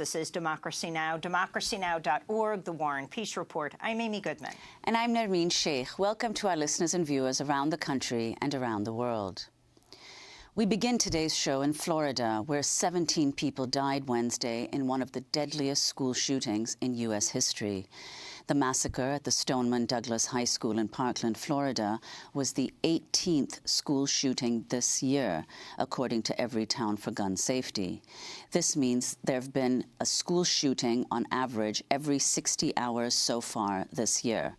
This is Democracy Now!, democracynow.org, The War and Peace Report. I'm Amy Goodman. And I'm Nareen Sheikh. Welcome to our listeners and viewers around the country and around the world. We begin today's show in Florida, where 17 people died Wednesday in one of the deadliest school shootings in U.S. history. The massacre at the Stoneman Douglas High School in Parkland, Florida, was the 18th school shooting this year, according to Everytown for Gun Safety. This means there have been a school shooting on average every 60 hours so far this year.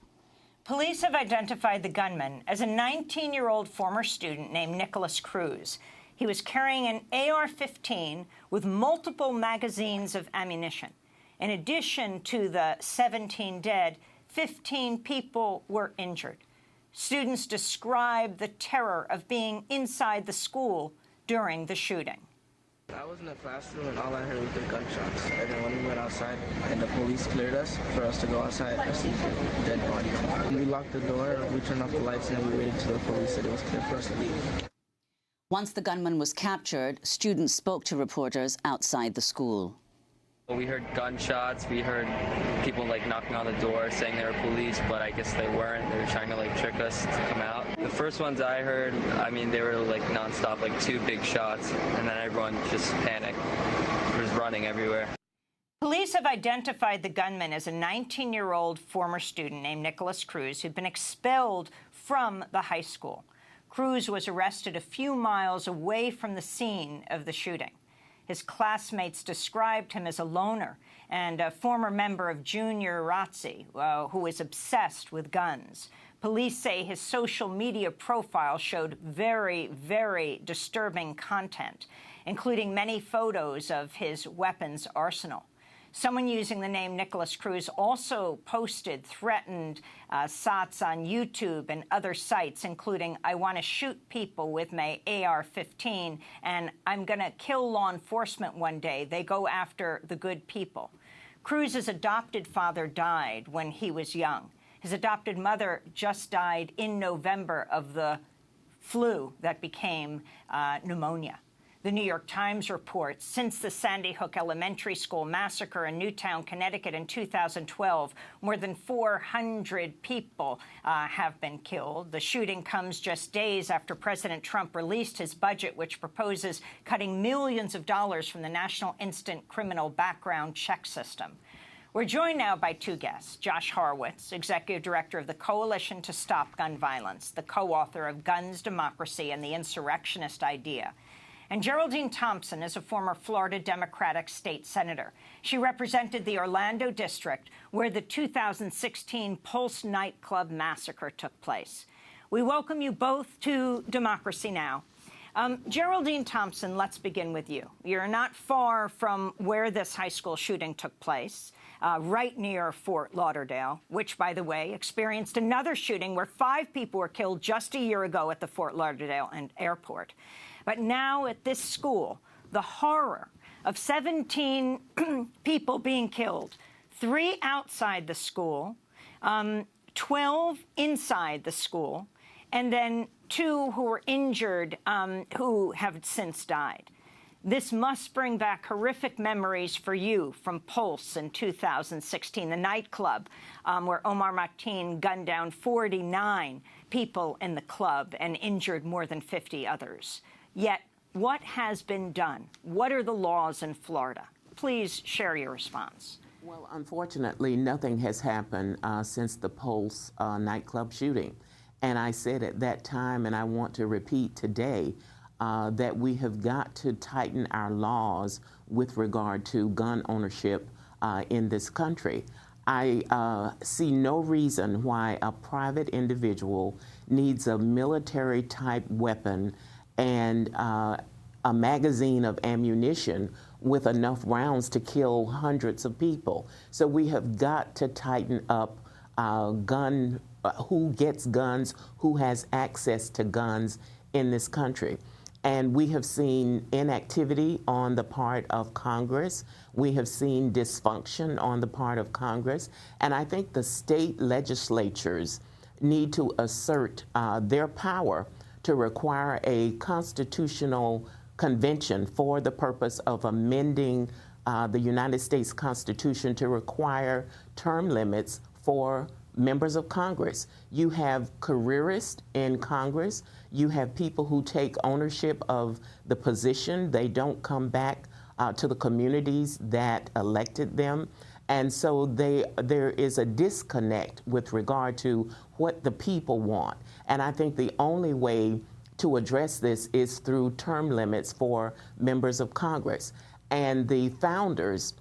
Police have identified the gunman as a 19-year-old former student named Nicholas Cruz. He was carrying an AR-15 with multiple magazines of ammunition. In addition to the 17 dead, 15 people were injured. Students described the terror of being inside the school during the shooting. I was in the classroom and all I heard was the gunshots. And then when we went outside and the police cleared us for us to go outside, I see the dead bodies. We locked the door, we turned off the lights, and then we waited till the police said it was clear for us to leave. Once the gunman was captured, students spoke to reporters outside the school. We heard gunshots, we heard people knocking on the door saying they were police, but I guess they weren't. They were trying to trick us to come out. The first ones I heard, they were nonstop, two big shots, and then everyone just panicked. There was running everywhere. Police have identified the gunman as a 19-year-old former student named Nicholas Cruz, who'd been expelled from the high school. Cruz was arrested a few miles away from the scene of the shooting. His classmates described him as a loner and a former member of Junior ROTC, who is obsessed with guns. Police say his social media profile showed very, very disturbing content, including many photos of his weapons arsenal. Someone using the name Nicholas Cruz also posted threatened SOTs on YouTube and other sites, including, "I want to shoot people with my AR-15," and "I'm going to kill law enforcement one day. They go after the good people." Cruz's adopted father died when he was young. His adopted mother just died in November of the flu that became pneumonia. The New York Times reports since the Sandy Hook Elementary School massacre in Newtown, Connecticut in 2012, more than 400 people have been killed. The shooting comes just days after President Trump released his budget, which proposes cutting millions of dollars from the National Instant Criminal Background Check System. We're joined now by two guests: Josh Horowitz, Executive Director of the Coalition to Stop Gun Violence, the co-author of Guns, Democracy, and the Insurrectionist Idea. And Geraldine Thompson is a former Florida Democratic state senator. She represented the Orlando district where the 2016 Pulse nightclub massacre took place. We welcome you both to Democracy Now! Geraldine Thompson, let's begin with you. You're not far from where this high school shooting took place, right near Fort Lauderdale, which, by the way, experienced another shooting where 5 people were killed just a year ago at the Fort Lauderdale airport. But now at this school, the horror of 17 people being killed, 3 outside the school, 12 inside the school, and then 2 who were injured who have since died. This must bring back horrific memories for you from Pulse in 2016, the nightclub where Omar Mateen gunned down 49 people in the club and injured more than 50 others. Yet, what has been done? What are the laws in Florida? Please share your response. Well, unfortunately, nothing has happened since the Pulse nightclub shooting. And I said at that time, and I want to repeat today, that we have got to tighten our laws with regard to gun ownership in this country. I see no reason why a private individual needs a military-type weapon and a magazine of ammunition with enough rounds to kill hundreds of people. So we have got to tighten up who gets guns, who has access to guns in this country. And we have seen inactivity on the part of Congress. We have seen dysfunction on the part of Congress. And I think the state legislatures need to assert their power to require a constitutional convention for the purpose of amending the United States Constitution to require term limits for members of Congress. You have careerists in Congress. You have people who take ownership of the position. They don't come back to the communities that elected them. And so there is a disconnect with regard to what the people want. And I think the only way to address this is through term limits for members of Congress. And the founders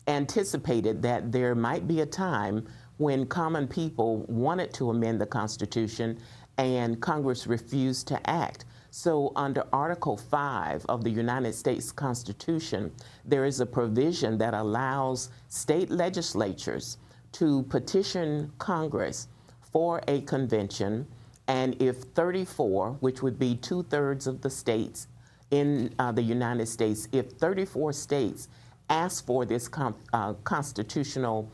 anticipated that there might be a time when common people wanted to amend the Constitution and Congress refused to act. So under Article 5 of the United States Constitution, there is a provision that allows state legislatures to petition Congress for a convention, and if 34, which would be 2/3 of the states in the United States, if 34 states ask for this constitutional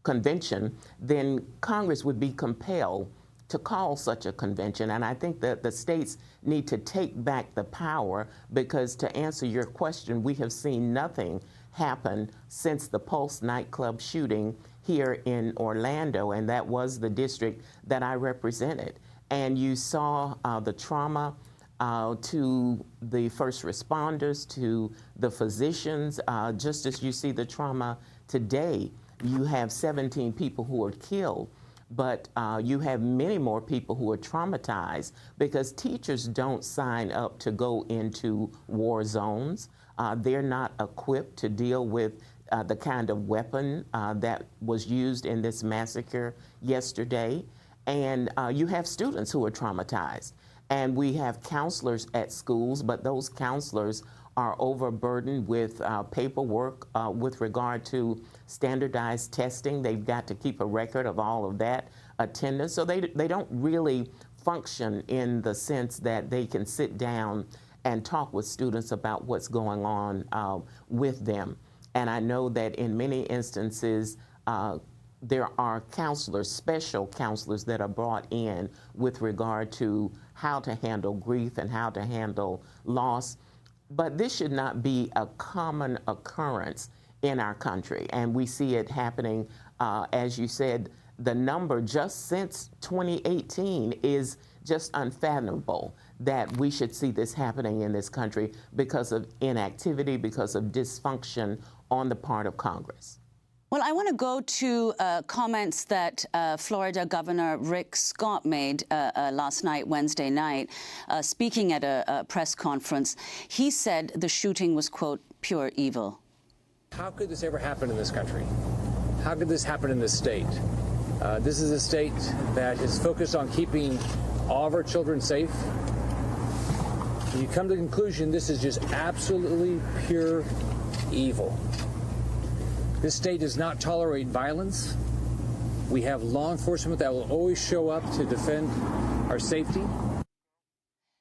convention, then Congress would be compelled to call such a convention. And I think that the states need to take back the power, because to answer your question, we have seen nothing happen since the Pulse nightclub shooting here in Orlando, and that was the district that I represented. And you saw the trauma to the first responders, to the physicians, just as you see the trauma today. You have 17 people who are killed, but you have many more people who are traumatized because teachers don't sign up to go into war zones. They're not equipped to deal with the kind of weapon that was used in this massacre yesterday. And you have students who are traumatized. And we have counselors at schools, but those counselors are overburdened with paperwork with regard to standardized testing. They've got to keep a record of all of that attendance. So they don't really function in the sense that they can sit down and talk with students about what's going on with them. And I know that in many instances, there are counselors, special counselors that are brought in with regard to how to handle grief and how to handle loss. But this should not be a common occurrence in our country. And we see it happening, as you said, the number just since 2018 is just unfathomable that we should see this happening in this country because of inactivity, because of dysfunction on the part of Congress. Well, I want to go to comments that Florida Governor Rick Scott made last night, Wednesday night, speaking at a press conference. He said the shooting was, quote, pure evil. How could this ever happen in this country? How could this happen in this state? This is a state that is focused on keeping all of our children safe. When you come to the conclusion, this is just absolutely pure evil. This state does not tolerate violence. We have law enforcement that will always show up to defend our safety.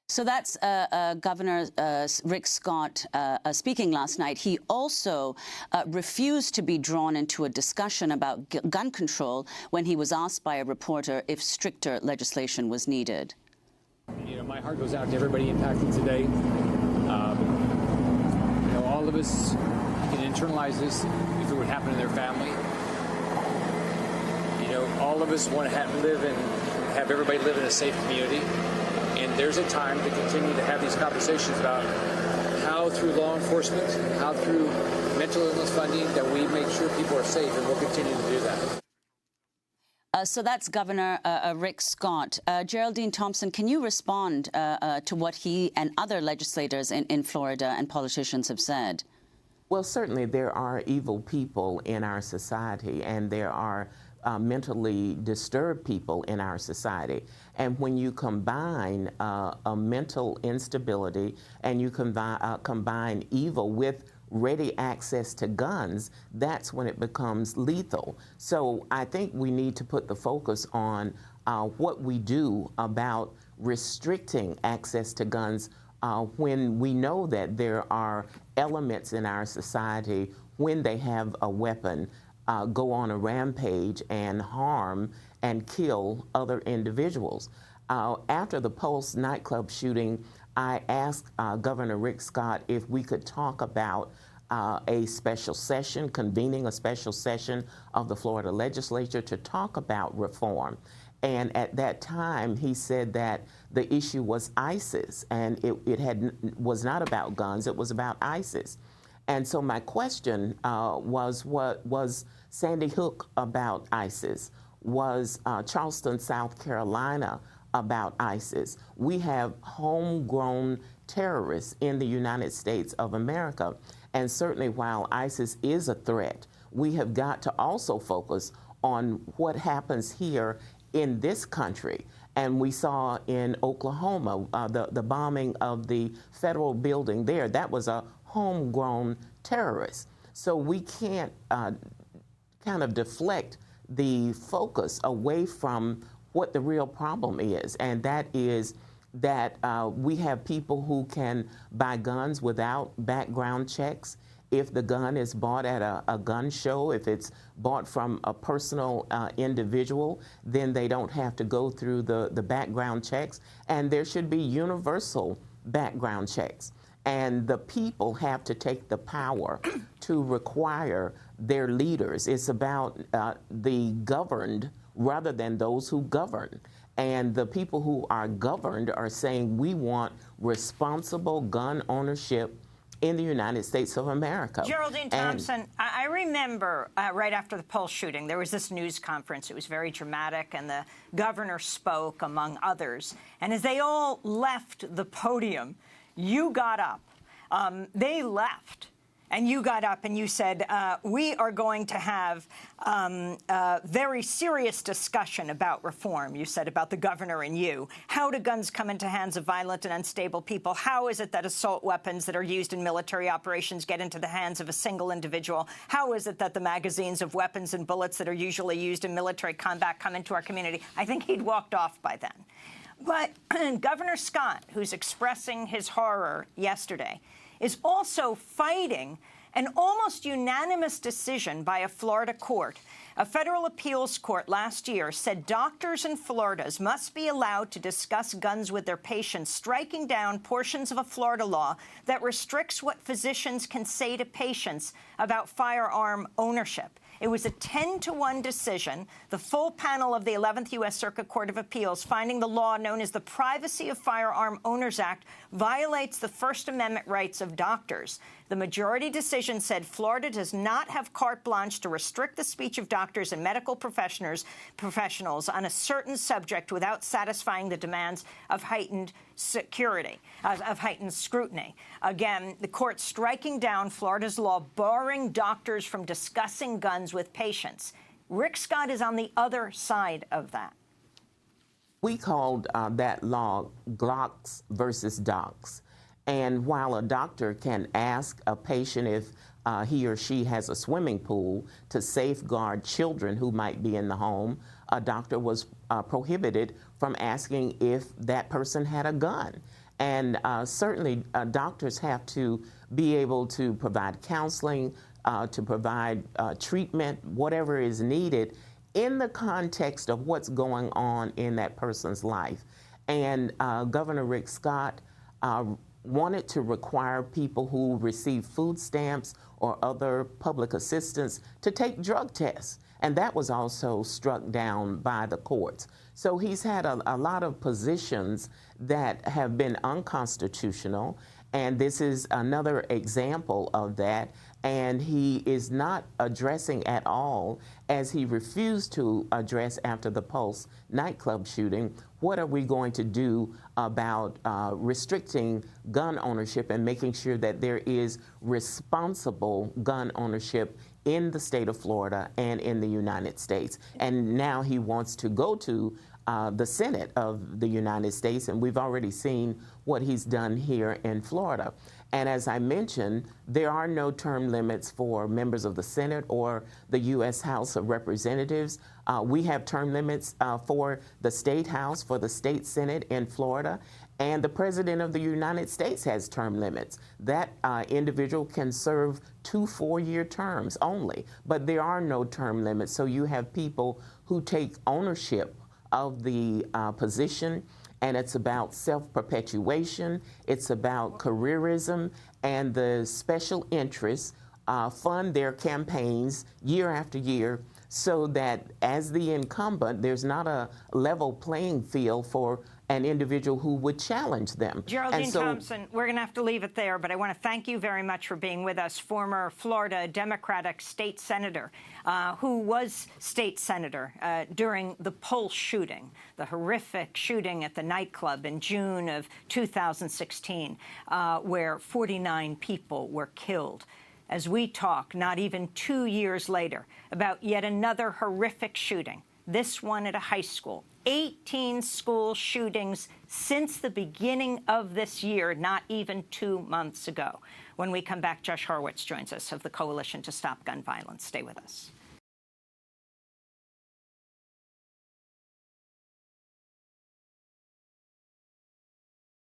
So that's Governor Rick Scott speaking last night. He also refused to be drawn into a discussion about gun control when he was asked by a reporter if stricter legislation was needed. You know, my heart goes out to everybody impacted today. You know, all of us can internalize this if it would happen to their family. You know, all of us want to live and have everybody live in a safe community. And there's a time to continue to have these conversations about how through law enforcement, how through mental illness funding, that we make sure people are safe, and we'll continue to do that. So that's Governor Rick Scott. Geraldine Thompson, can you respond to what he and other legislators in Florida and politicians have said? Well, certainly there are evil people in our society, and there are mentally disturbed people in our society. And when you combine a mental instability and you combine evil with ready access to guns, that's when it becomes lethal. So I think we need to put the focus on what we do about restricting access to guns when we know that there are elements in our society, when they have a weapon, go on a rampage and harm and kill other individuals. After the Pulse nightclub shooting, I asked Governor Rick Scott if we could talk about a special session, convening a special session of the Florida legislature to talk about reform. And at that time, he said that the issue was ISIS, and it was not about guns, it was about ISIS. And so my question was, what was Sandy Hook about ISIS? Was Charleston, South Carolina about ISIS? We have homegrown terrorists in the United States of America. And certainly while ISIS is a threat, we have got to also focus on what happens here in this country. And we saw in Oklahoma, the bombing of the federal building there, that was a homegrown terrorist. So we can't kind of deflect the focus away from what the real problem is, and that is that we have people who can buy guns without background checks. If the gun is bought at a gun show, if it's bought from a personal individual, then they don't have to go through the background checks, and there should be universal background checks. And the people have to take the power to require their leaders. It's about the governed rather than those who govern. And the people who are governed are saying we want responsible gun ownership in the United States of America. Geraldine Thompson, I remember right after the Pulse shooting, there was this news conference. It was very dramatic, and the governor spoke, among others. And as they all left the podium, you got up. They left. And you got up and you said, we are going to have a very serious discussion about reform. You said about the governor and you. How do guns come into hands of violent and unstable people? How is it that assault weapons that are used in military operations get into the hands of a single individual? How is it that the magazines of weapons and bullets that are usually used in military combat come into our community? I think he'd walked off by then. But Governor Scott, who's expressing his horror yesterday, is also fighting an almost unanimous decision by a Florida court. A federal appeals court last year said doctors in Florida must be allowed to discuss guns with their patients, striking down portions of a Florida law that restricts what physicians can say to patients about firearm ownership. It was a 10-to-1 decision, the full panel of the 11th U.S. Circuit Court of Appeals finding the law known as the Privacy of Firearm Owners Act violates the First Amendment rights of doctors. The majority decision said Florida does not have carte blanche to restrict the speech of doctors and medical professionals on a certain subject without satisfying the demands of heightened security, of heightened scrutiny. Again, the court striking down Florida's law barring doctors from discussing guns with patients. Rick Scott is on the other side of that. We called that law Glocks versus Docs. And while a doctor can ask a patient if he or she has a swimming pool to safeguard children who might be in the home, a doctor was prohibited from asking if that person had a gun. And certainly doctors have to be able to provide counseling, to provide treatment, whatever is needed in the context of what's going on in that person's life. And Governor Rick Scott wanted to require people who receive food stamps or other public assistance to take drug tests. And that was also struck down by the courts. So he's had a lot of positions that have been unconstitutional, and this is another example of that. And he is not addressing at all, as he refused to address after the Pulse nightclub shooting, what are we going to do about restricting gun ownership and making sure that there is responsible gun ownership in the state of Florida and in the United States. And now he wants to go to the Senate of the United States, and we've already seen what he's done here in Florida. And as I mentioned, there are no term limits for members of the Senate or the U.S. House of Representatives. We have term limits for the State House, for the State Senate in Florida, and the President of the United States has term limits. That individual can serve 2 4-year terms only, but there are no term limits. So you have people who take ownership of the position, and it's about self-perpetuation, it's about careerism, and the special interests fund their campaigns year after year so that as the incumbent, there's not a level playing field for an individual who would challenge them. Geraldine Thompson, we're going to have to leave it there, but I want to thank you very much for being with us, former Florida Democratic state senator, who was state senator during the Pulse shooting, the horrific shooting at the nightclub in June of 2016, where 49 people were killed. As we talk, not even 2 years later, about yet another horrific shooting, this one at a high school. 18 school shootings since the beginning of this year, not even 2 months ago. When we come back, Josh Horowitz joins us of the Coalition to Stop Gun Violence. Stay with us.